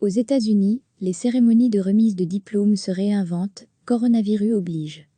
Aux États-Unis, les cérémonies de remise de diplômes se réinventent, coronavirus oblige.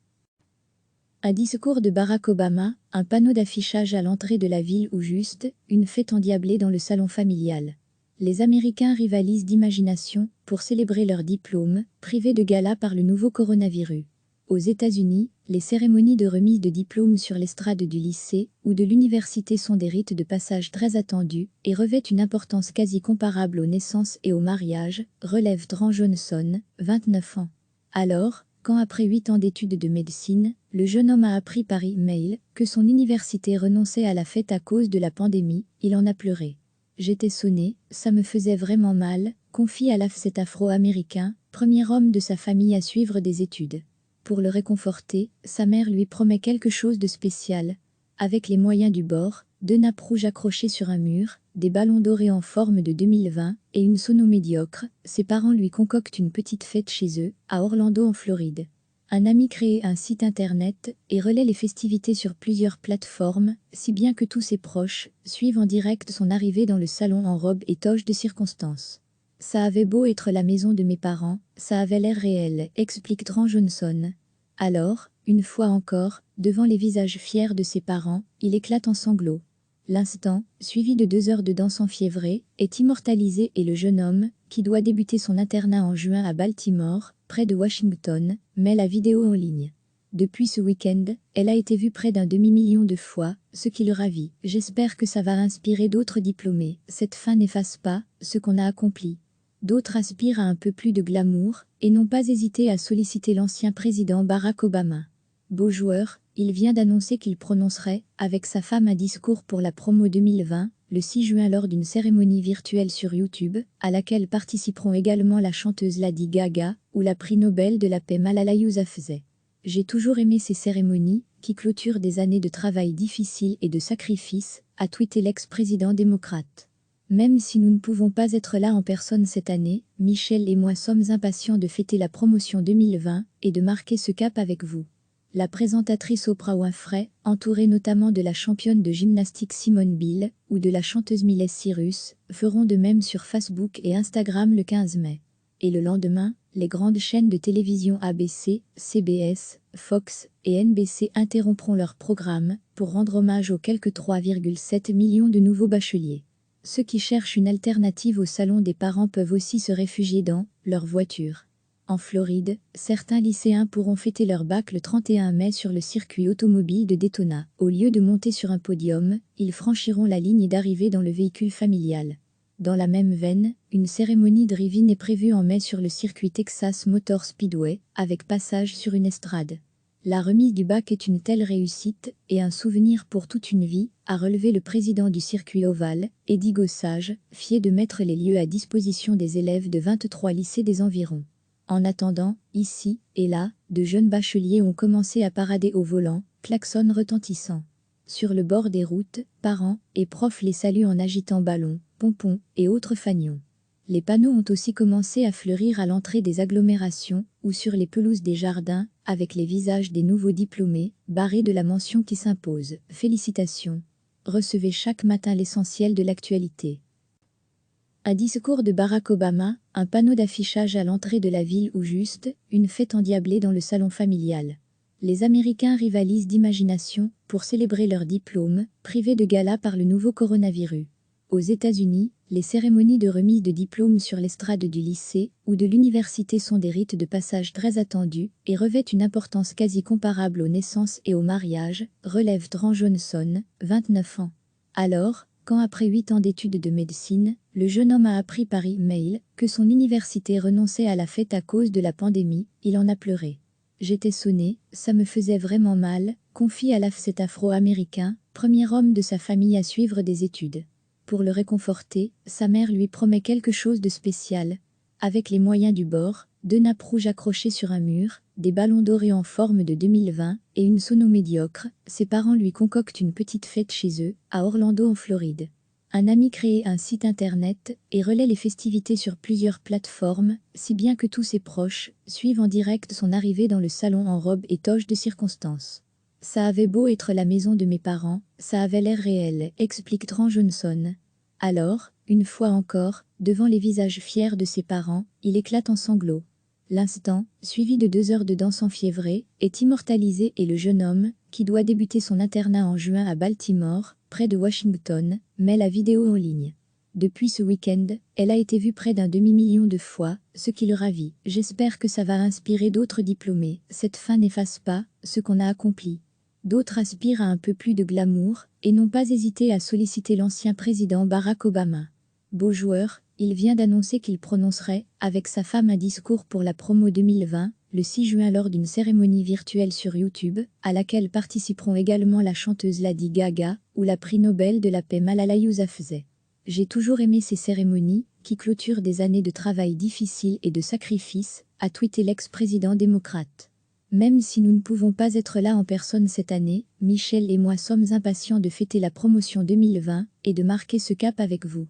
Un discours de Barack Obama, un panneau d'affichage à l'entrée de la ville ou juste une fête endiablée dans le salon familial. Les Américains rivalisent d'imagination pour célébrer leur diplôme, privés de gala par le nouveau coronavirus. Aux États-Unis, les cérémonies de remise de diplômes sur l'estrade du lycée ou de l'université sont des rites de passage très attendus et revêtent une importance quasi comparable aux naissances et aux mariages, relève Dran Johnson, 29 ans. Alors, quand après 8 ans d'études de médecine, le jeune homme a appris par e-mail que son université renonçait à la fête à cause de la pandémie, il en a pleuré. J'étais sonné, ça me faisait vraiment mal, confie Alaf cet Afro-Américain, premier homme de sa famille à suivre des études. Pour le réconforter, sa mère lui promet quelque chose de spécial. Avec les moyens du bord, 2 nappes rouges accrochées sur un mur, des ballons dorés en forme de 2020 et une sono médiocre, ses parents lui concoctent une petite fête chez eux, à Orlando en Floride. Un ami crée un site internet et relaie les festivités sur plusieurs plateformes, si bien que tous ses proches suivent en direct son arrivée dans le salon en robe et toge de circonstance. Ça avait beau être la maison de mes parents, ça avait l'air réel, explique Dran Johnson. Alors, une fois encore, devant les visages fiers de ses parents, il éclate en sanglots. L'instant, suivi de 2 heures de danse enfiévrée, est immortalisé et le jeune homme, qui doit débuter son internat en juin à Baltimore, près de Washington, met la vidéo en ligne. Depuis ce week-end, elle a été vue près d'un demi-million de fois, ce qui le ravit. J'espère que ça va inspirer d'autres diplômés. Cette fin n'efface pas ce qu'on a accompli. D'autres aspirent à un peu plus de glamour et n'ont pas hésité à solliciter l'ancien président Barack Obama. Beau joueur, il vient d'annoncer qu'il prononcerait, avec sa femme, un discours pour la promo 2020, le 6 juin lors d'une cérémonie virtuelle sur YouTube, à laquelle participeront également la chanteuse Lady Gaga ou la prix Nobel de la paix Malala Yousafzai. J'ai toujours aimé ces cérémonies, qui clôturent des années de travail difficile et de sacrifice, a tweeté l'ex-président démocrate. Même si nous ne pouvons pas être là en personne cette année, Michel et moi sommes impatients de fêter la promotion 2020 et de marquer ce cap avec vous. La présentatrice Oprah Winfrey, entourée notamment de la championne de gymnastique Simone Biles ou de la chanteuse Miley Cyrus, feront de même sur Facebook et Instagram le 15 mai. Et le lendemain, les grandes chaînes de télévision ABC, CBS, Fox et NBC interrompront leur programme pour rendre hommage aux quelques 3,7 millions de nouveaux bacheliers. Ceux qui cherchent une alternative au salon des parents peuvent aussi se réfugier dans leur voiture. En Floride, certains lycéens pourront fêter leur bac le 31 mai sur le circuit automobile de Daytona. Au lieu de monter sur un podium, ils franchiront la ligne d'arrivée dans le véhicule familial. Dans la même veine, une cérémonie de drive-in est prévue en mai sur le circuit Texas Motor Speedway, avec passage sur une estrade. La remise du bac est une telle réussite et un souvenir pour toute une vie, a relevé le président du circuit ovale, Eddie Gossage, fier de mettre les lieux à disposition des élèves de 23 lycées des environs. En attendant, ici et là, de jeunes bacheliers ont commencé à parader au volant, klaxons retentissants. Sur le bord des routes, parents et profs les saluent en agitant ballons, pompons et autres fanions. Les panneaux ont aussi commencé à fleurir à l'entrée des agglomérations ou sur les pelouses des jardins, avec les visages des nouveaux diplômés, barrés de la mention qui s'impose. Félicitations. Recevez chaque matin l'essentiel de l'actualité. Un discours de Barack Obama, un panneau d'affichage à l'entrée de la ville ou juste une fête endiablée dans le salon familial. Les Américains rivalisent d'imagination pour célébrer leur diplôme, privés de gala par le nouveau coronavirus. Aux États-Unis, les cérémonies de remise de diplômes sur l'estrade du lycée ou de l'université sont des rites de passage très attendus et revêtent une importance quasi comparable aux naissances et aux mariages, relève Dran Johnson, 29 ans. Alors, quand après 8 ans d'études de médecine, le jeune homme a appris par e-mail que son université renonçait à la fête à cause de la pandémie, il en a pleuré. J'étais sonné, ça me faisait vraiment mal, confie Alaf cet Afro-Américain, premier homme de sa famille à suivre des études. Pour le réconforter, sa mère lui promet quelque chose de spécial. Avec les moyens du bord, 2 nappes rouges accrochées sur un mur, des ballons dorés en forme de 2020 et une sono médiocre, ses parents lui concoctent une petite fête chez eux, à Orlando en Floride. Un ami crée un site internet et relaie les festivités sur plusieurs plateformes, si bien que tous ses proches suivent en direct son arrivée dans le salon en robe et toge de circonstance. Ça avait beau être la maison de mes parents, ça avait l'air réel, explique Dran Johnson. Alors, une fois encore, Devant les visages fiers de ses parents, il éclate en sanglots. L'instant, suivi de 2 heures de danse enfiévrée, est immortalisé et le jeune homme, qui doit débuter son internat en juin à Baltimore, près de Washington, met la vidéo en ligne. Depuis ce week-end, elle a été vue près d'un demi-million de fois, ce qui le ravit. J'espère que ça va inspirer d'autres diplômés. Cette fin n'efface pas ce qu'on a accompli. D'autres aspirent à un peu plus de glamour et n'ont pas hésité à solliciter l'ancien président Barack Obama. Beau joueur, il vient d'annoncer qu'il prononcerait, avec sa femme, un discours pour la promo 2020, le 6 juin lors d'une cérémonie virtuelle sur YouTube, à laquelle participeront également la chanteuse Lady Gaga ou la prix Nobel de la paix Malala Yousafzai. J'ai toujours aimé ces cérémonies, qui clôturent des années de travail difficile et de sacrifice, a tweeté l'ex-président démocrate. Même si nous ne pouvons pas être là en personne cette année, Michel et moi sommes impatients de fêter la promotion 2020 et de marquer ce cap avec vous.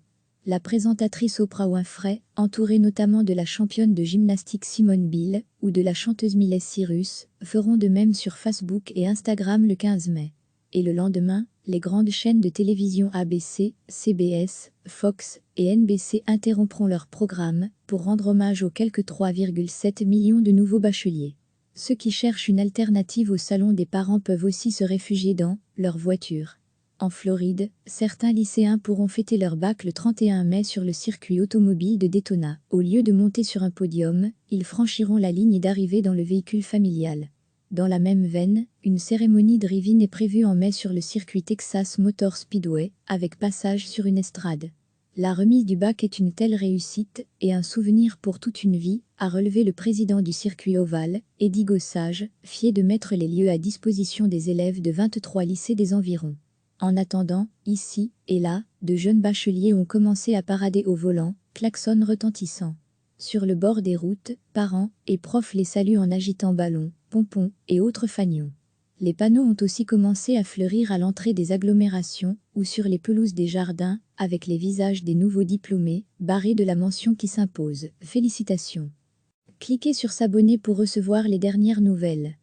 La présentatrice Oprah Winfrey, entourée notamment de la championne de gymnastique Simone Biles ou de la chanteuse Miley Cyrus, feront de même sur Facebook et Instagram le 15 mai. Et le lendemain, les grandes chaînes de télévision ABC, CBS, Fox et NBC interrompront leur programme pour rendre hommage aux quelques 3,7 millions de nouveaux bacheliers. Ceux qui cherchent une alternative au salon des parents peuvent aussi se réfugier dans leur voiture. En Floride, certains lycéens pourront fêter leur bac le 31 mai sur le circuit automobile de Daytona. Au lieu de monter sur un podium, ils franchiront la ligne d'arrivée dans le véhicule familial. Dans la même veine, une cérémonie drive-in est prévue en mai sur le circuit Texas Motor Speedway, avec passage sur une estrade. La remise du bac est une telle réussite et un souvenir pour toute une vie, a relevé le président du circuit ovale, Eddie Gossage, fier de mettre les lieux à disposition des élèves de 23 lycées des environs. En attendant, ici et là, de jeunes bacheliers ont commencé à parader au volant, klaxons retentissants. Sur le bord des routes, parents et profs les saluent en agitant ballons, pompons et autres fanions. Les panneaux ont aussi commencé à fleurir à l'entrée des agglomérations ou sur les pelouses des jardins, avec les visages des nouveaux diplômés, barrés de la mention qui s'impose. Félicitations. Cliquez sur s'abonner pour recevoir les dernières nouvelles.